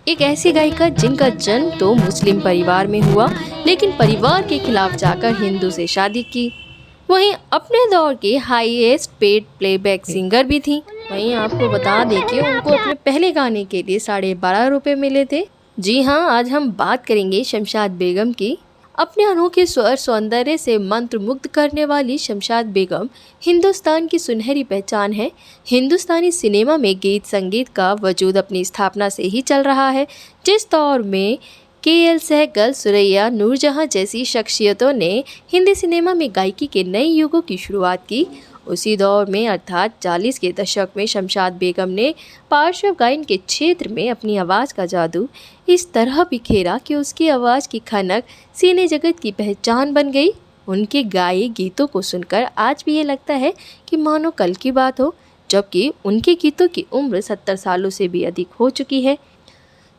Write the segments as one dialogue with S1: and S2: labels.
S1: एक ऐसी गायिका जिनका जन्म तो मुस्लिम परिवार में हुआ, लेकिन परिवार के खिलाफ जाकर हिंदू से शादी की। वहीं अपने दौर की हाईएस्ट पेड प्लेबैक सिंगर भी थी। वहीं आपको बता दें कि उनको अपने पहले गाने के लिए 12.5 रुपए मिले थे। जी हाँ, आज हम बात करेंगे शमशाद बेगम की। अपने अनोखे स्वर सौंदर्य से मंत्रमुग्ध करने वाली शमशाद बेगम हिंदुस्तान की सुनहरी पहचान है। हिंदुस्तानी सिनेमा में गीत संगीत का वजूद अपनी स्थापना से ही चल रहा है। जिस दौर में के.एल. सहगल, सुरैया, नूरजहां जैसी शख्सियतों ने हिंदी सिनेमा में गायकी के नए युगों की शुरुआत की, उसी दौर में अर्थात 40 के दशक में शमशाद बेगम ने पार्श्व गायन के क्षेत्र में अपनी आवाज़ का जादू इस तरह बिखेरा कि उसकी आवाज़ की खनक सिने जगत की पहचान बन गई। उनके गाए गीतों को सुनकर आज भी ये लगता है कि मानो कल की बात हो, जबकि उनके गीतों की उम्र 70 सालों से भी अधिक हो चुकी है।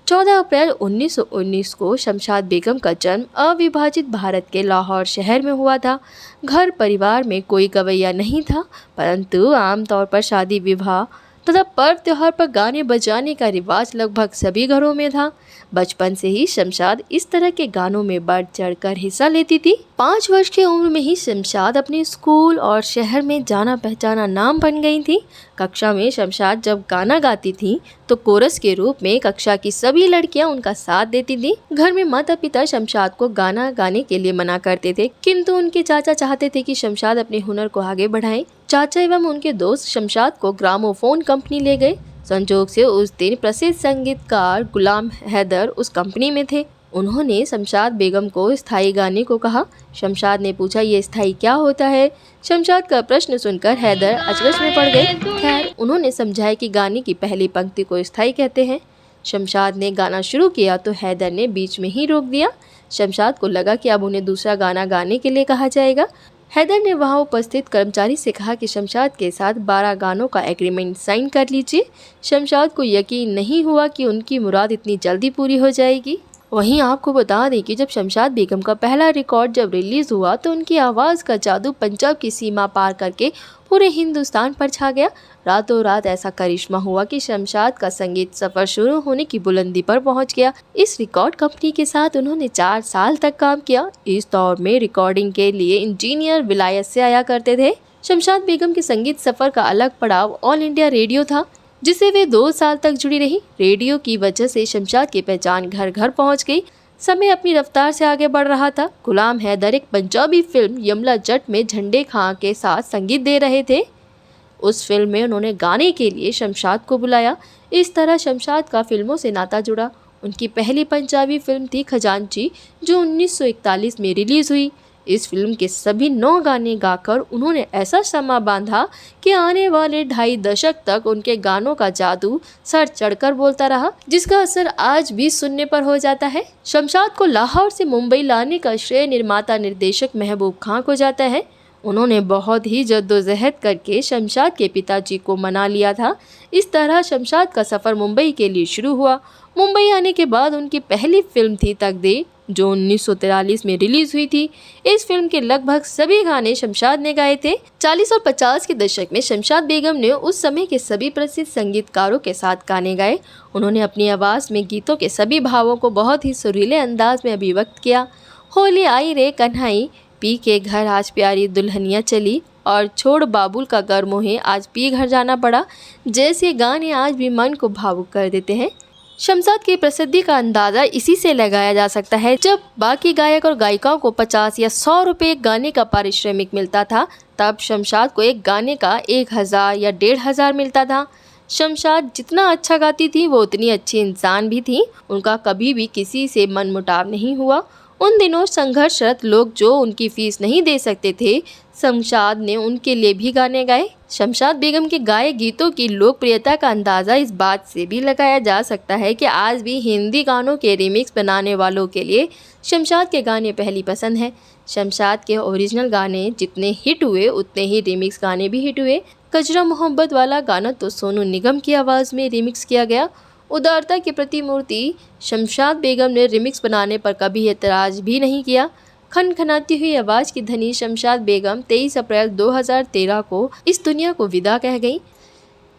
S1: 14 अप्रैल 1919 को शमशाद बेगम का जन्म अविभाजित भारत के लाहौर शहर में हुआ था। घर परिवार में कोई गवैया नहीं था, परंतु आमतौर पर शादी विवाह तथा पर्व त्योहार पर गाने बजाने का रिवाज लगभग सभी घरों में था। बचपन से ही शमशाद इस तरह के गानों में बढ़ चढ़कर हिस्सा लेती थी। 5 वर्ष की उम्र में ही शमशाद अपने स्कूल और शहर में जाना पहचाना नाम बन गई थी। कक्षा में शमशाद जब गाना गाती थी तो कोरस के रूप में कक्षा की सभी लड़कियां उनका साथ देती थी। घर में माता पिता शमशाद को गाना गाने के लिए मना करते थे, किंतु उनके चाचा चाहते थे कि शमशाद अपने हुनर को आगे बढ़ाएं। चाचा एवं उनके दोस्त शमशाद को ग्रामोफोन कंपनी ले गए। संजोग से उस दिन प्रसिद्ध संगीतकार गुलाम हैदर उस कंपनी में थे। उन्होंने शमशाद बेगम को स्थाई गाने को कहा। शमशाद ने पूछा, ये स्थाई क्या होता है? शमशाद का प्रश्न सुनकर हैदर अचरज में पड़ गए। खैर, उन्होंने समझाया कि गाने की पहली पंक्ति को स्थाई कहते हैं। शमशाद ने गाना शुरू किया तो हैदर ने बीच में ही रोक दिया। शमशाद को लगा कि अब उन्हें दूसरा गाना गाने के लिए कहा जाएगा। हैदर ने वहां उपस्थित कर्मचारी से कहा कि शमशाद के साथ 12 गानों का एग्रीमेंट साइन कर लीजिए। शमशाद को यकीन नहीं हुआ कि उनकी मुराद इतनी जल्दी पूरी हो जाएगी। वहीं आपको बता दें कि जब शमशाद बेगम का पहला रिकॉर्ड जब रिलीज़ हुआ तो उनकी आवाज़ का जादू पंजाब की सीमा पार करके पूरे हिंदुस्तान पर छा गया। रातों रात ऐसा करिश्मा हुआ कि शमशाद का संगीत सफ़र शुरू होने की बुलंदी पर पहुंच गया। इस रिकॉर्ड कंपनी के साथ उन्होंने 4 साल तक काम किया। इस दौर में रिकॉर्डिंग के लिए इंजीनियर विलायत से आया करते थे। शमशाद बेगम के संगीत सफ़र का अलग पड़ाव ऑल इंडिया रेडियो था, जिसे वे 2 साल तक जुड़ी रही। रेडियो की वजह से शमशाद की पहचान घर घर पहुंच गई। समय अपनी रफ्तार से आगे बढ़ रहा था। गुलाम हैदर एक पंजाबी फिल्म यमला जट में झंडे खां के साथ संगीत दे रहे थे। उस फिल्म में उन्होंने गाने के लिए शमशाद को बुलाया। इस तरह शमशाद का फिल्मों से नाता जुड़ा। उनकी पहली पंजाबी फिल्म थी खजांची, जो 1941 में रिलीज़ हुई। इस फिल्म के सभी 9 गाने गाकर उन्होंने ऐसा समा बांधा कि आने वाले 2.5 दशक तक उनके गानों का जादू सर चढ़कर बोलता रहा, जिसका असर आज भी सुनने पर हो जाता है। शमशाद को लाहौर से मुंबई लाने का श्रेय निर्माता निर्देशक महबूब खां को जाता है। उन्होंने बहुत ही जद्दोजहद करके शमशाद के पिताजी को मना लिया था। इस तरह शमशाद का सफ़र मुंबई के लिए शुरू हुआ। मुंबई आने के बाद उनकी पहली फिल्म थी तकदीर, जो 1943 में रिलीज़ हुई थी। इस फिल्म के लगभग सभी गाने शमशाद ने गाए थे। 40 और 50 के दशक में शमशाद बेगम ने उस समय के सभी प्रसिद्ध संगीतकारों के साथ गाने गाए। उन्होंने अपनी आवाज़ में गीतों के सभी भावों को बहुत ही सुरीले अंदाज में अभिव्यक्त किया। होली आई रे कन्हई, पी के घर आज प्यारी दुल्हनिया चली और छोड़ बाबुल का घर मोहे आज पी घर जाना पड़ा जैसे गाने आज भी मन को भावुक कर देते हैं। शमशाद की प्रसिद्धि का अंदाज़ा इसी से लगाया जा सकता है, जब बाकी गायक और गायिकाओं को 50 या 100 रुपये एक गाने का पारिश्रमिक मिलता था, तब शमशाद को एक गाने का 1000 या 1500 मिलता था। शमशाद जितना अच्छा गाती थी वो उतनी अच्छी इंसान भी थी। उनका कभी भी किसी से मनमुटाव नहीं हुआ। उन दिनों संघर्षरत लोग जो उनकी फीस नहीं दे सकते थे, शमशाद ने उनके लिए भी गाने गाए। शमशाद बेगम के गाए गीतों की लोकप्रियता का अंदाज़ा इस बात से भी लगाया जा सकता है कि आज भी हिंदी गानों के रिमिक्स बनाने वालों के लिए शमशाद के गाने पहली पसंद है। शमशाद के ओरिजिनल गाने जितने हिट हुए उतने ही रिमिक्स गाने भी हिट हुए। कजरा मोहब्बत वाला गाना तो सोनू निगम की आवाज़ में रिमिक्स किया गया। उदारता की प्रतिमूर्ति शमशाद बेगम ने रिमिक्स बनाने पर कभी एतराज़ भी नहीं किया। खनखनाती हुई आवाज़ की धनी शमशाद बेगम 23 अप्रैल 2013 को इस दुनिया को विदा कह गई।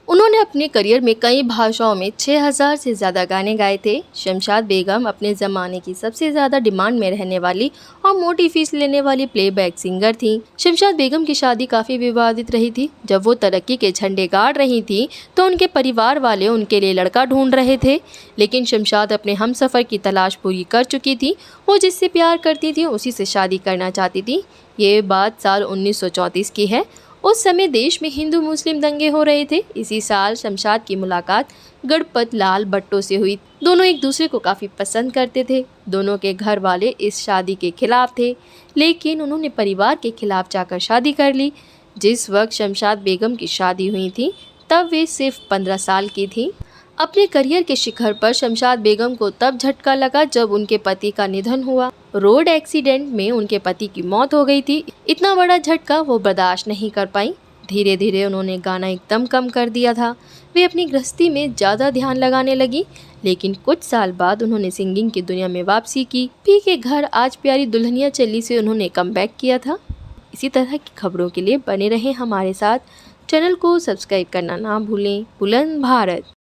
S1: उन्होंने अपने करियर में कई भाषाओं में 6000 से ज़्यादा गाने गाए थे। शमशाद बेगम अपने ज़माने की सबसे ज़्यादा डिमांड में रहने वाली और मोटी फीस लेने वाली प्लेबैक सिंगर थी। शमशाद बेगम की शादी काफ़ी विवादित रही थी। जब वो तरक्की के झंडे गाड़ रही थी तो उनके परिवार वाले उनके लिए लड़का ढूंढ रहे थे, लेकिन शमशाद अपने हमसफ़र की तलाश पूरी कर चुकी थी। वो जिससे प्यार करती थी उसी से शादी करना चाहती थी। ये बात साल 1934 की है। उस समय देश में हिंदू मुस्लिम दंगे हो रहे थे। इसी साल शमशाद की मुलाकात गणपत लाल भट्टो से हुई। दोनों एक दूसरे को काफ़ी पसंद करते थे। दोनों के घर वाले इस शादी के खिलाफ थे, लेकिन उन्होंने परिवार के खिलाफ जाकर शादी कर ली। जिस वक्त शमशाद बेगम की शादी हुई थी तब वे सिर्फ 15 साल की थी। अपने करियर के शिखर पर शमशाद बेगम को तब झटका लगा जब उनके पति का निधन हुआ। रोड एक्सीडेंट में उनके पति की मौत हो गई थी। इतना बड़ा झटका वो बर्दाश्त नहीं कर पाई। धीरे धीरे उन्होंने गाना एकदम कम कर दिया था। वे अपनी गृहस्थी में ज़्यादा ध्यान लगाने लगी, लेकिन कुछ साल बाद उन्होंने सिंगिंग की दुनिया में वापसी की। पी के घर आज प्यारी दुल्हनिया चली से उन्होंने कमबैक किया था। इसी तरह की खबरों के लिए बने रहें हमारे साथ। चैनल को सब्सक्राइब करना ना भूलें। बुलंद भारत।